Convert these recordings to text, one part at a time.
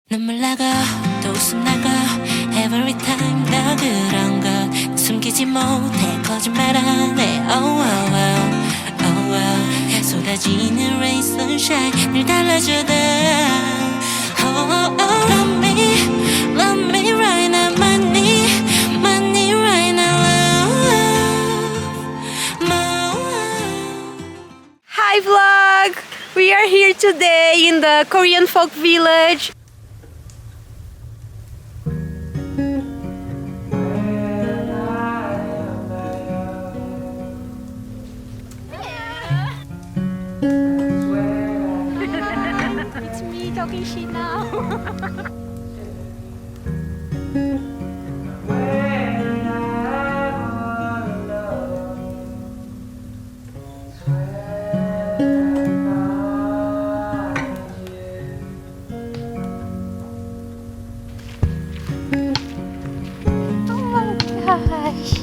눈물 나고 또 웃음 나고 Every time 너 그런 것 숨기지 못해 거짓말하네 Oh oh oh oh oh 쏟아지는 rain sunshine 늘 달래주다 Oh oh oh love me right now my need right now love Hi vlog! We are here today in the Korean folk village. It's me talking shit now. Gosh.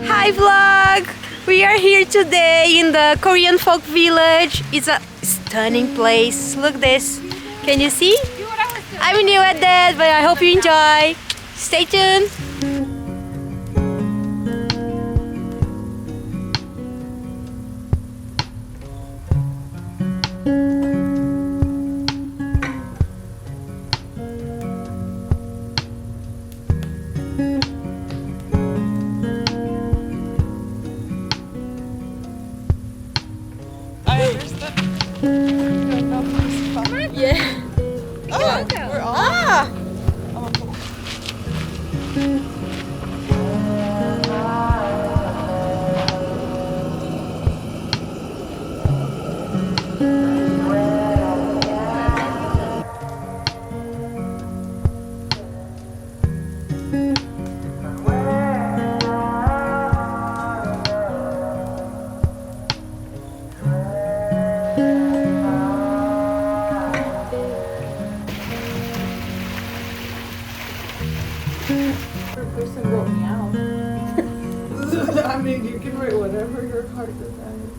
Hi vlog! We are here today in the Korean folk village. It's a stunning place. Look this. Can you see? I'm new at that, but I hope you enjoy. Stay tuned. Yeah. Oh, we're on. Ah! Person wrote me out. I mean, you can write whatever your heart desires.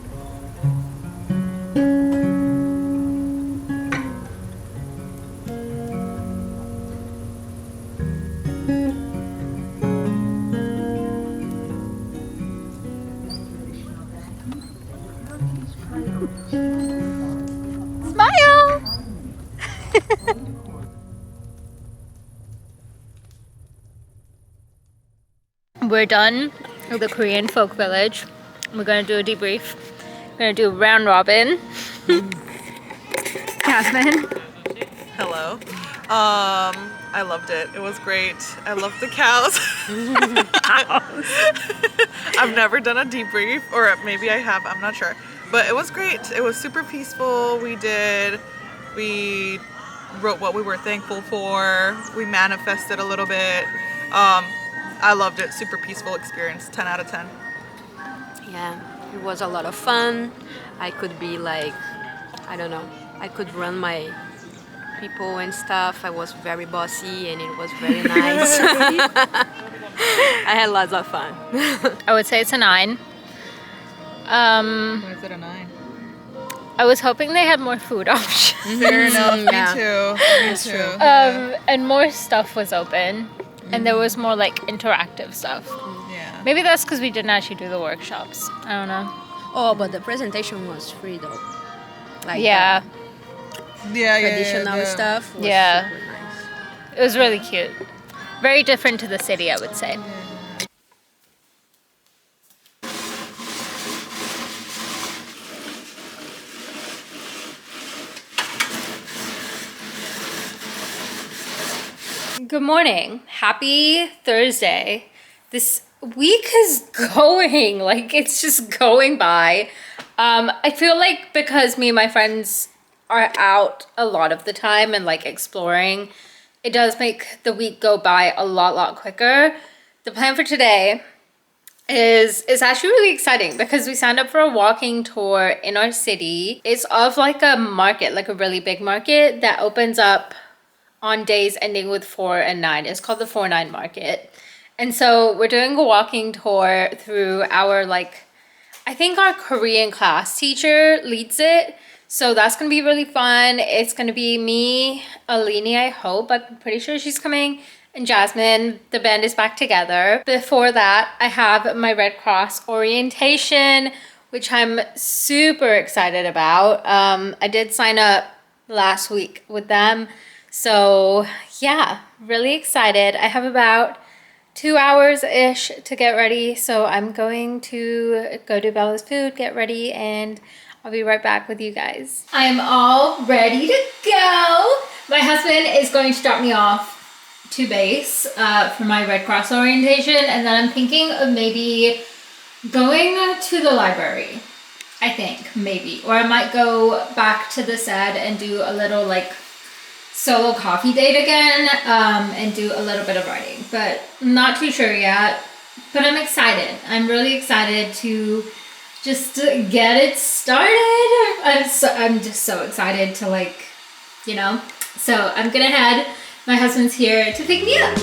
Smile! We're done with the Korean folk village. We're gonna do a debrief. We're gonna do a round robin. Jasmine. Hello. I loved it. It was great. I loved the cows. I've never done a debrief, or maybe I have, I'm not sure. But it was great. It was super peaceful. We wrote what we were thankful for. We manifested a little bit. I loved it. Super peaceful experience. 10 out of 10. Yeah, it was a lot of fun. I could be like, I don't know, I could run my people and stuff. I was very bossy and it was very nice. I had lots of fun. I would say it's a 9. Why is it a 9? I was hoping they had more food options. Fair enough. Yeah. Me too. Me too. And more stuff was open. And there was more like interactive stuff. Yeah. Maybe that's because we didn't actually do the workshops. I don't know. Oh, but the presentation was free though. Like Yeah, traditional stuff was Yeah. super nice. it was really cute. Very different to the city, I would say. Good morning. Happy Thursday. This week is going, like it's just going by. I feel like because me and my friends are out a lot of the time and like exploring, it does make the week go by a lot quicker. The plan for today is actually really exciting because we signed up for a walking tour in our city. It's of like a market, like a really big market that opens up on days ending with 4 and 9. It's called the 4-9 Market. And so we're doing a walking tour through our I think our Korean class teacher leads it. So that's gonna be really fun. It's gonna be me, Alini, I hope. I'm pretty sure she's coming. And Jasmine, the band is back together. Before that, I have my Red Cross orientation, which I'm super excited about. I did sign up last week with them. So yeah, really excited. I have about 2 hours-ish to get ready. So I'm going to go do Bella's food, get ready, and I'll be right back with you guys. I'm all ready to go. My husband is going to drop me off to base for my Red Cross orientation, and then I'm thinking of maybe going to the library. I think maybe, or I might go back to the SED and do a little solo coffee date again, and do a little bit of writing, but I'm not too sure yet. But I'm excited. I'm really excited to just get it started. I'm just so excited to So I'm gonna head. My husband's here to pick me up.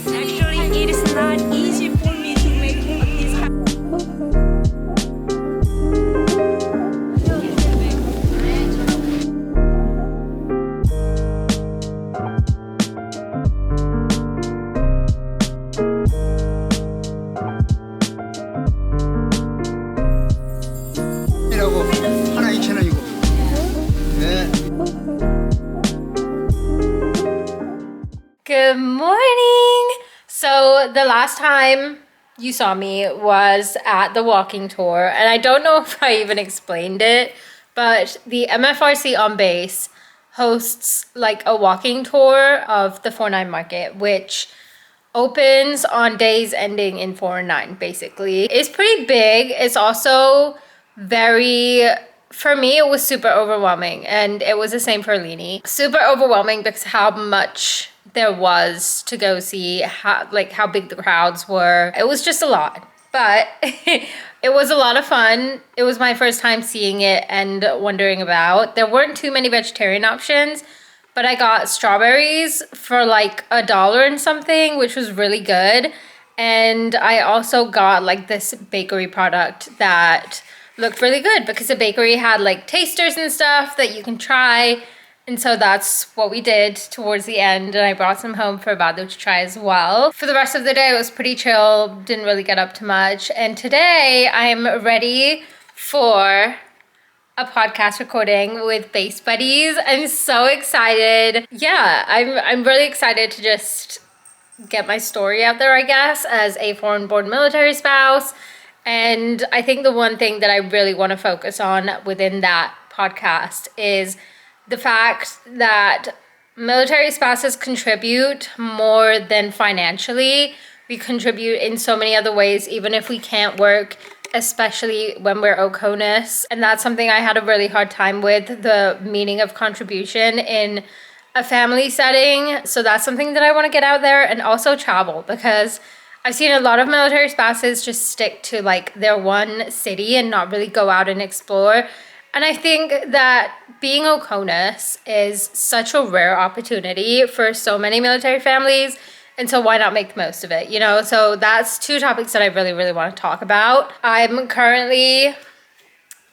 Actually, it is not easy for me to make this happen. 이라고 하나 2,000원이고. 네. Good morning. So the last time you saw me was at the walking tour, and I don't know if I even explained it, but the MFRC on base hosts a walking tour of the 4-9 Market, which opens on days ending in 4 and 9, basically. It's pretty big. It's also for me, it was super overwhelming, and it was the same for Lini. Super overwhelming because how much there was to go see, how big the crowds were. It was just a lot, but it was a lot of fun. It was my first time seeing it and wondering about. There weren't too many vegetarian options, but I got strawberries for $1 and something, which was really good. And I also got this bakery product that looked really good because the bakery had tasters and stuff that you can try. And so that's what we did towards the end, and I brought some home for Badu to try as well. For the rest of the day, it was pretty chill, didn't really get up too much. And today, I'm ready for a podcast recording with Base Buddies. I'm so excited. Yeah, I'm really excited to just get my story out there, I guess, as a foreign-born military spouse. And I think the one thing that I really want to focus on within that podcast is the fact that military spouses contribute more than financially. We contribute in so many other ways, even if we can't work, especially when we're OCONUS. And that's something I had a really hard time with, the meaning of contribution in a family setting. So that's something that I want to get out there, and also travel, because I've seen a lot of military spouses just stick to their one city and not really go out and explore. And I think that being OCONUS is such a rare opportunity for so many military families. And so why not make the most of it, So that's two topics that I really, really want to talk about. I'm currently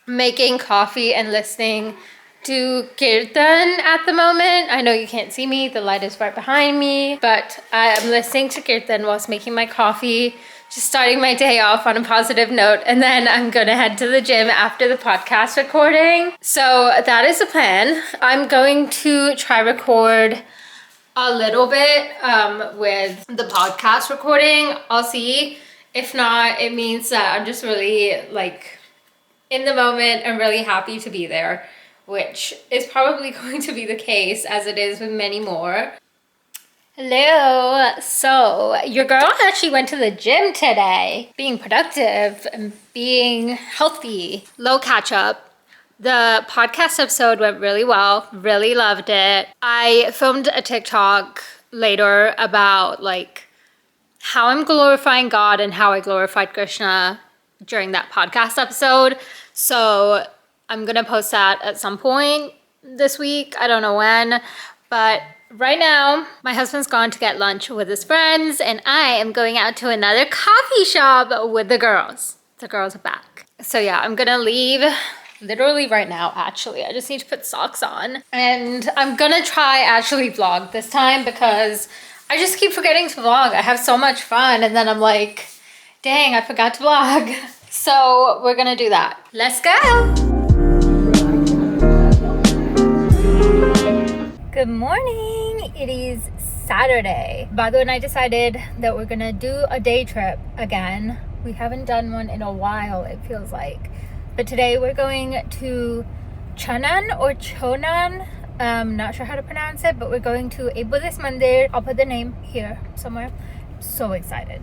making coffee and listening to Kirtan at the moment. I know you can't see me, the light is right behind me, but I'm listening to Kirtan whilst making my coffee, just starting my day off on a positive note, and then I'm gonna head to the gym after the podcast recording. So that is the plan. I'm going to try record a little bit with the podcast recording. I'll see. If not, it means that I'm just really in the moment. I'm really happy to be there, which is probably going to be the case, as it is with many more. Hello. So your girl actually went to the gym today, being productive and being healthy. Low catch up. The podcast episode went really well, really loved it. I filmed a TikTok later about how I'm glorifying God and how I glorified Krishna during that podcast episode. So I'm gonna post that at some point this week. I don't know when, but right now my husband's gone to get lunch with his friends and I am going out to another coffee shop with the girls. The girls are back. So yeah, I'm gonna leave literally right now. Actually, I just need to put socks on and I'm gonna try actually vlog this time because I just keep forgetting to vlog. I have so much fun and then I'm like, dang, I forgot to vlog. So we're gonna do that. Let's go. Good morning. It is Saturday. Badu and I decided that we're gonna do a day trip again. We haven't done one in a while, it feels like. But today we're going to Cheonan or Cheonan. Not sure how to pronounce it, but we're going to a Buddhist mandir. I'll put the name here somewhere. I'm so excited.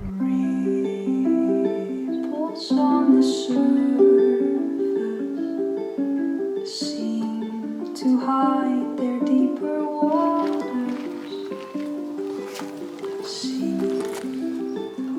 Ripples on the surface seem to hide their deeper waters. See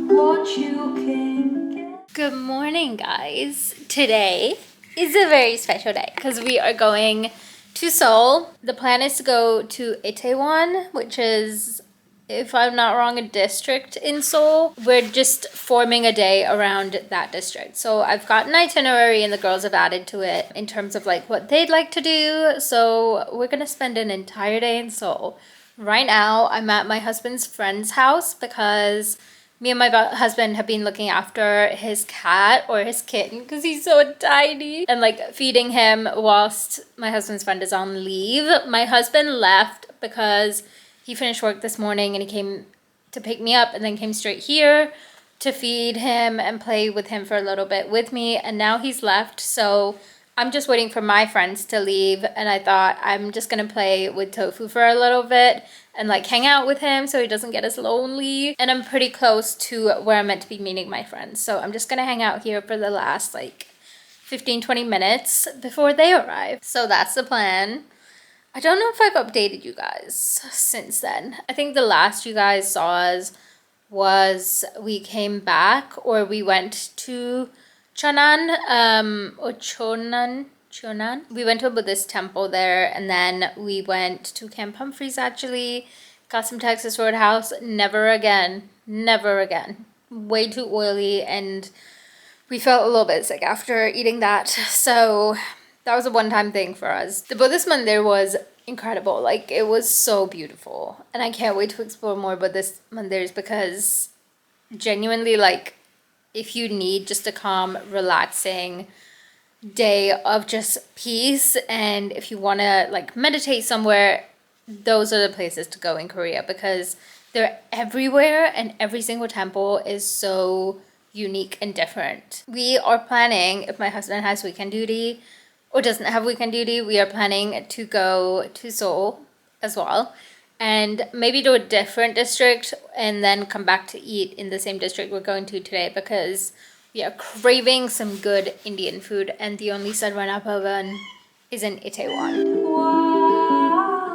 what you can get. Good morning, guys. Today is a very special day because we are going to Seoul. The plan is to go to Itaewon, which is, if I'm not wrong, a district in Seoul. We're just forming a day around that district. So I've got an itinerary and the girls have added to it in terms of like what they'd like to do. So we're gonna spend an entire day in Seoul. Right now, I'm at my husband's friend's house because me and my husband have been looking after his cat or his kitten because he's so tiny and like feeding him whilst my husband's friend is on leave. My husband left because he finished work this morning and he came to pick me up and then came straight here to feed him and play with him for a little bit with me. And now he's left. So I'm just waiting for my friends to leave. And I thought I'm just going to play with Tofu for a little bit and like hang out with him so he doesn't get as lonely. And I'm pretty close to where I'm meant to be meeting my friends. So I'm just going to hang out here for the last like 15-20 minutes before they arrive. So that's the plan. I don't know if I've updated you guys since then. I think the last you guys saw us was we came back or we went to Cheonan or Cheonan. We went to a Buddhist temple there and then we went to Camp Humphreys actually, got some Texas Roadhouse. Never again. Way too oily and we felt a little bit sick after eating that. So that was a one-time thing for us. The Buddhist mandir was incredible. Like, it was so beautiful. And I can't wait to explore more Buddhist mandirs because genuinely, like, if you need just a calm, relaxing day of just peace and if you want to, like, meditate somewhere, those are the places to go in Korea because they're everywhere and every single temple is so unique and different. We are planning, if my husband has weekend duty, or doesn't have weekend duty, we are planning to go to Seoul as well and maybe to a different district and then come back to eat in the same district we're going to today because we are craving some good Indian food and the only Sarvana Bhavan is in Itaewon. Why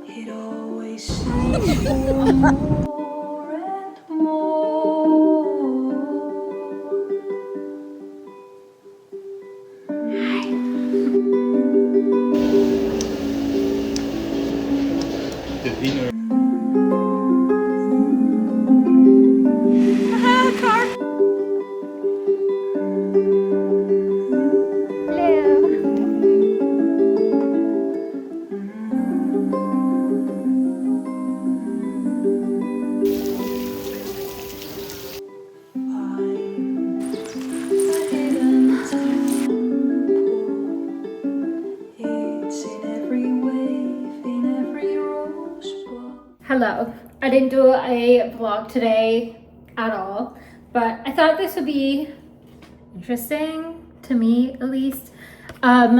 it always seems for more and more. Hello. I didn't do a vlog today at all, but I thought this would be interesting to me at least. On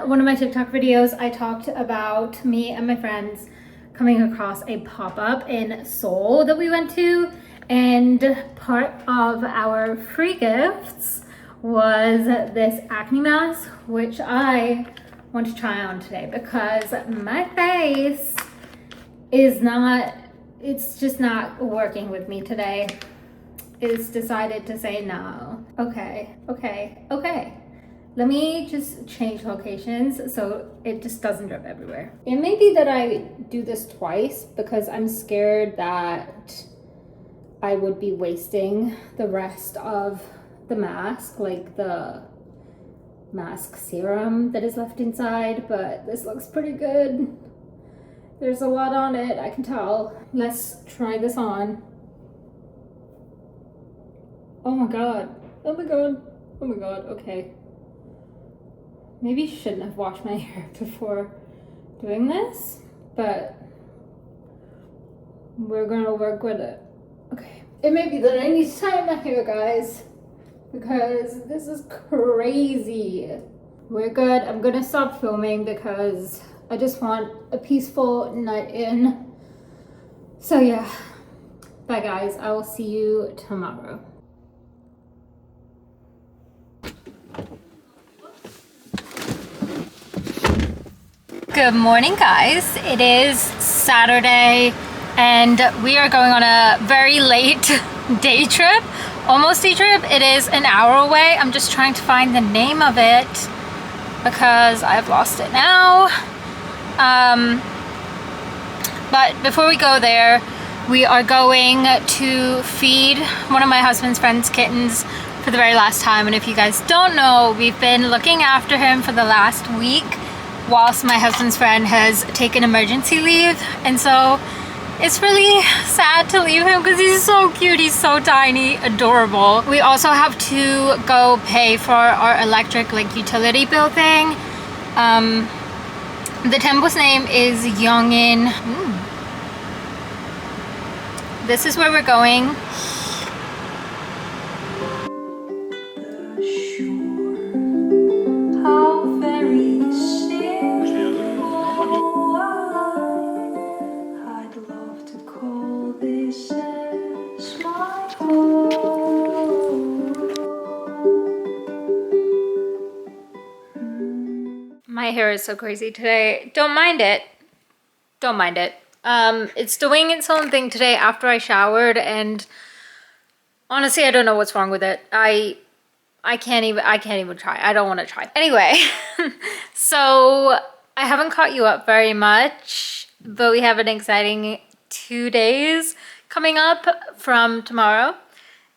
one of my TikTok videos, I talked about me and my friends coming across a pop-up in Seoul that we went to, and part of our free gifts was this acne mask, which I want to try on today because my face is not, it's just not working with me today. It's decided to say no. Okay. Let me just change locations so it just doesn't drip everywhere. It may be that I do this twice because I'm scared that I would be wasting the rest of the mask, like the mask serum that is left inside, but this looks pretty good. There's a lot on it, I can tell. Let's try this on. Oh my god. Okay. Maybe I shouldn't have washed my hair before doing this, but we're gonna work with it. Okay. It may be that I need to tie my hair, guys, because this is crazy. We're good. I'm gonna stop filming because I just want a peaceful night in. So yeah. Bye guys. I will see you tomorrow. Good morning, guys. It is Saturday and we are going on a very late day trip. Almost day trip. It is an hour away. I'm just trying to find the name of it because I've lost it now. But before we go there, we are going to feed one of my husband's friend's kittens for the very last time. And if you guys don't know, we've been looking after him for the last week whilst my husband's friend has taken emergency leave. And so it's really sad to leave him because he's so cute. He's so tiny, adorable. We also have to go pay for our electric utility bill thing. The temple's name is Yongin. This is where we're going. How very simple. I'd love to call this as my home. My hair is so crazy today. Don't mind it. It's doing its own thing today after I showered, and honestly, I don't know what's wrong with it. I can't even try. I don't want to try. Anyway, so I haven't caught you up very much, but we have an exciting 2 days coming up from tomorrow,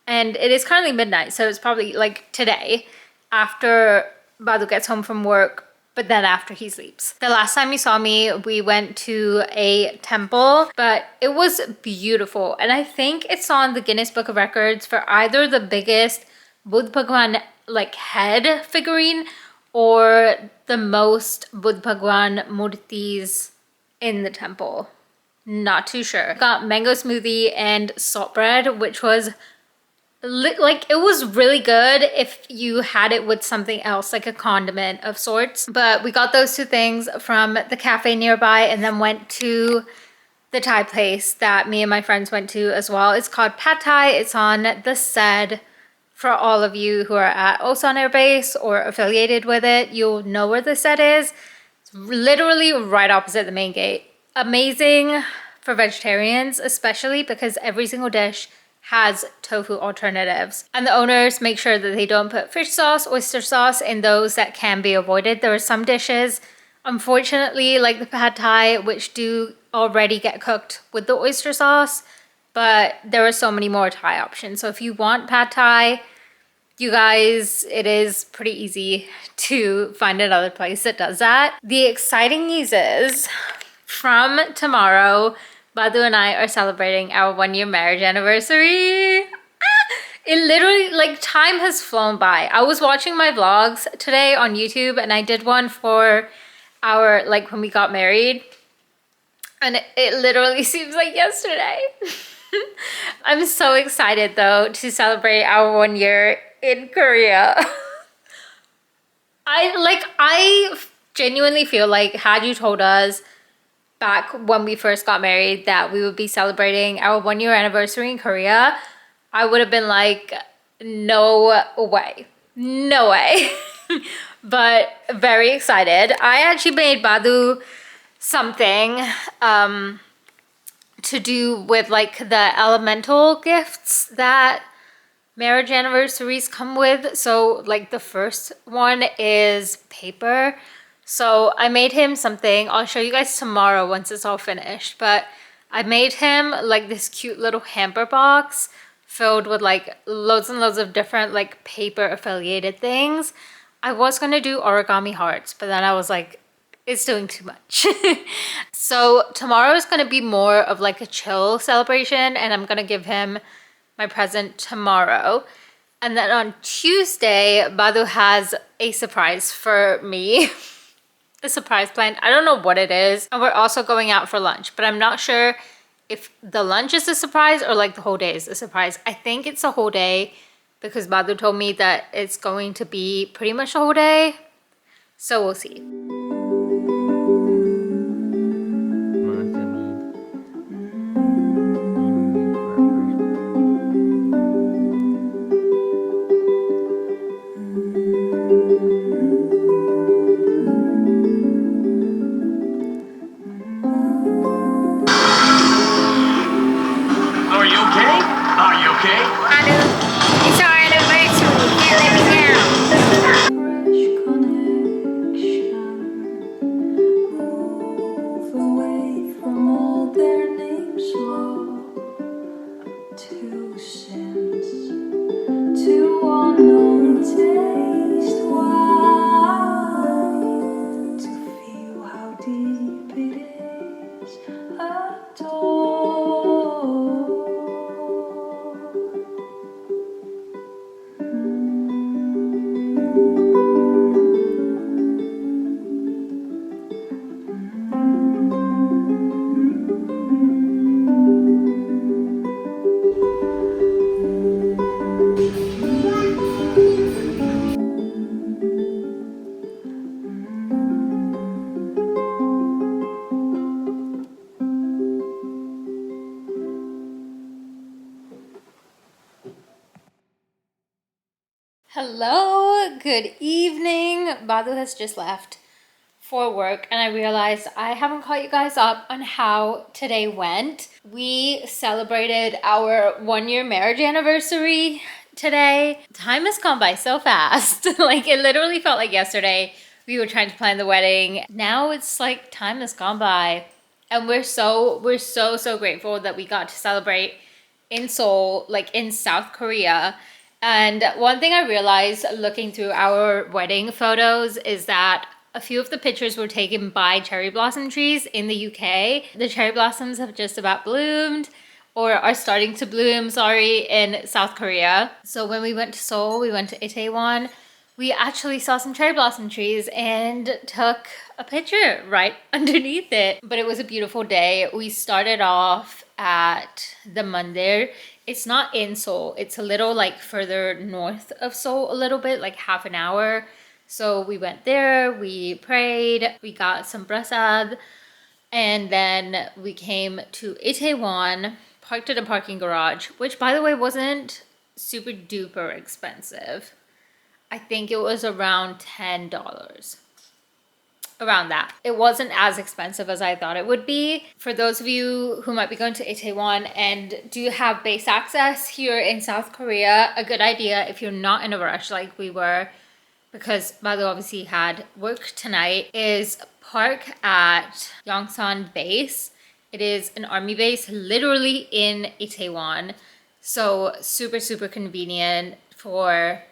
and it is currently midnight, so it's probably today after Badu gets home from work, but then after he sleeps. The last time you saw me, we went to a temple, but it was beautiful. And I think it's on the Guinness Book of Records for either the biggest Buddha Bhagwan head figurine or the most Buddha Bhagwan murtis in the temple. Not too sure. Got mango smoothie and salt bread, which was it was really good if you had it with something else, like a condiment of sorts. But we got those two things from the cafe nearby and then went to the Thai place that me and my friends went to as well. It's called Pad Thai. It's on the Sed. For all of you who are at Osan Air Base or affiliated with it, you'll know where the Sed is. It's literally right opposite the main gate. Amazing for vegetarians, especially because every single dish has tofu alternatives. And the owners make sure that they don't put fish sauce, oyster sauce in those that can be avoided. There are some dishes, unfortunately, like the Pad Thai, which do already get cooked with the oyster sauce, but there are so many more Thai options. So if you want Pad Thai, you guys, it is pretty easy to find another place that does that. The exciting news is from tomorrow, Badu and I are celebrating our 1-year marriage anniversary. It literally, time has flown by. I was watching my vlogs today on YouTube and I did one for our, when we got married. And it literally seems like yesterday. I'm so excited though to celebrate our 1 year in Korea. I genuinely feel like had you told us back when we first got married that we would be celebrating our 1 year anniversary in Korea, I would have been like, no way. But very excited. I actually made Badu something to do with the elemental gifts that marriage anniversaries come with. So like the first one is paper. So I made him something. I'll show you guys tomorrow once it's all finished. But I made him like this cute little hamper box filled with like loads and loads of different like paper affiliated things. I was gonna do origami hearts, but then I was like, it's doing too much. So tomorrow is gonna be more of like a chill celebration, and I'm gonna give him my present tomorrow. And then on Tuesday, Badu has a surprise for me. A surprise plan. I don't know what it is. And we're also going out for lunch, but I'm not sure if the lunch is a surprise or like the whole day is a surprise. I think it's a whole day because Badu told me that it's going to be pretty much a whole day. So we'll see. Are you okay? Are you okay? It's our anniversary. Can't let me down. Fresh connection. Move away from all their names. Love to sense, to unknown taste. Why? To feel how deep it is. Adore. Hello, good evening. Badu has just left for work, and I realized I haven't caught you guys up on how today went. We celebrated our 1-year marriage anniversary today. Time has gone by so fast. Like it literally felt like yesterday we were trying to plan the wedding. Now it's like time has gone by, and we're so grateful that we got to celebrate in Seoul, like in South Korea. And one thing I realized looking through our wedding photos is that a few of the pictures were taken by cherry blossom trees in the UK. The cherry blossoms have just about bloomed, or are starting to bloom, in South Korea. So when we went to Seoul, we went to Itaewon, we actually saw some cherry blossom trees and took a picture right underneath it. But it was a beautiful day. We started off at the mandir. It's not in Seoul. It's a little like further north of Seoul a little bit, like half an hour. So we went there, we prayed, we got some prasad, and then we came to Itaewon, parked at a parking garage, which by the way wasn't super duper expensive. I think it was around $10. Around that. It wasn't as expensive as I thought it would be. For those of you who might be going to Itaewon and do have base access here in South Korea, a good idea if you're not in a rush like we were, because Badu obviously had work tonight, is park at Yongsan base. It is an army base literally in Itaewon. So super convenient for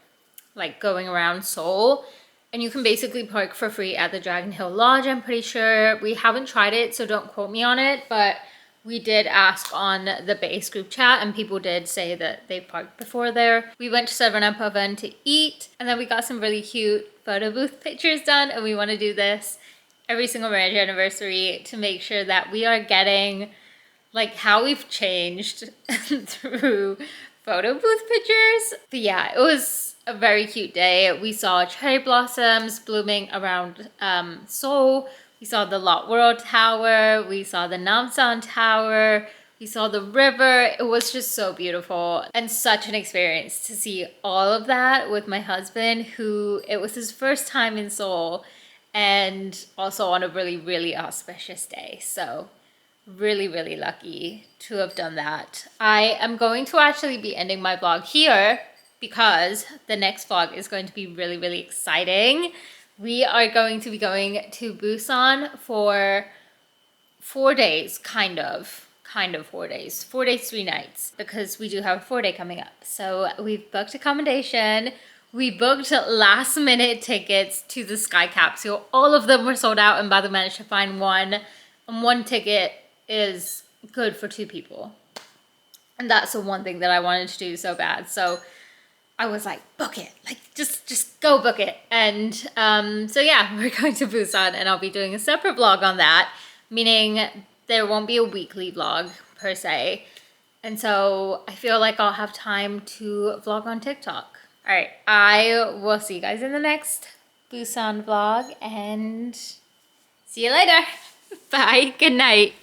like going around Seoul. And you can basically park for free at the Dragon Hill Lodge, I'm pretty sure. We haven't tried it, so don't quote me on it, but we did ask on the base group chat, and people did say that they parked before there. We went to 7-Up Oven to eat, and then we got some really cute photo booth pictures done, and we want to do this every single marriage anniversary to make sure that we are getting like how we've changed through photo booth pictures. But yeah, it was a very cute day. We saw cherry blossoms blooming around Seoul. We saw the Lot World Tower. We saw the Namsan Tower. We saw the river. It was just so beautiful and such an experience to see all of that with my husband, who it was his first time in Seoul, and also on a really auspicious day. So really lucky to have done that. I am going to actually be ending my vlog here because the next vlog is going to be really, really exciting. We are going to be going to Busan for 4 days, kind of 4 days, 4 days, 3 nights, because we do have a 4-day coming up. So we've booked accommodation. We booked last minute tickets to the Sky Capsule. All of them were sold out, and Badu managed to find one. And one ticket is good for 2 people. And that's the one thing that I wanted to do so bad. So I was like, book it, like just go book it. And so yeah, we're going to Busan, and I'll be doing a separate vlog on that, meaning there won't be a weekly vlog per se. And so I feel like I'll have time to vlog on TikTok. All right, I will see you guys in the next Busan vlog, and see you later. Bye, good night.